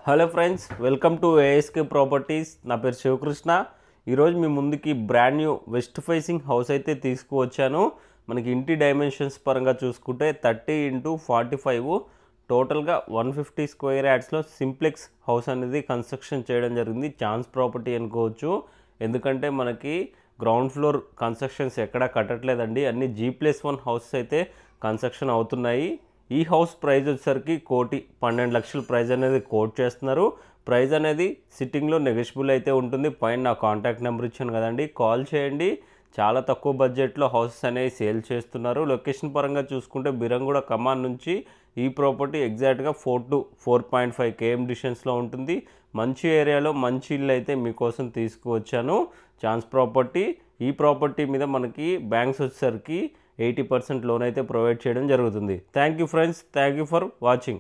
Hello friends, welcome to ASK properties. నా పేరు శివకృష్ణ. ఈరోజు మీ ముందుకి brand new west facing house అయితే తీసుకువచ్చాను. మనకి ఇంటి డైమెన్షన్స్ పరంగా చూసుకుంటే 30x45 టోటల్గా 150 స్క్వేర్ యార్డ్స్లో సింప్లెక్స్ హౌస్ అనేది కన్స్ట్రక్షన్ చేయడం జరిగింది. ఛాన్స్ ప్రాపర్టీ అనుకోవచ్చు, ఎందుకంటే మనకి గ్రౌండ్ ఫ్లోర్ కన్స్ట్రక్షన్స్ ఎక్కడా కట్టట్లేదండి. అన్ని G+1 హౌసెస్ అయితే కన్స్ట్రక్షన్ అవుతున్నాయి. ఈ హౌస్ ప్రైస్ వచ్చేసరికి 1,12,00,000 ప్రైస్ అనేది కోట్ చేస్తున్నారు. ప్రైస్ అనేది సిట్టింగ్లో నెగోషియబుల్ అయితే ఉంటుంది. పైన నా కాంటాక్ట్ నెంబర్ ఇచ్చాను కదండి, కాల్ చేయండి. చాలా తక్కువ బడ్జెట్లో హౌసెస్ అనేవి సేల్ చేస్తున్నారు. లొకేషన్ పరంగా చూసుకుంటే బిరంగూడ కమాన్ నుంచి ఈ ప్రాపర్టీ ఎగ్జాక్ట్గా 4 to 4.5 km డిస్టెన్స్లో ఉంటుంది. మంచి ఏరియాలో మంచి ఇల్లు అయితే మీకోసం తీసుకువచ్చాను. Chance property. ఈ ప్రాపర్టీ మీద మనకి బ్యాంక్స్ వచ్చేసరికి 80% లోన్ అయితే ప్రొవైడ్ చేయడం జరుగుతుంది. Thank you friends, thank you for watching.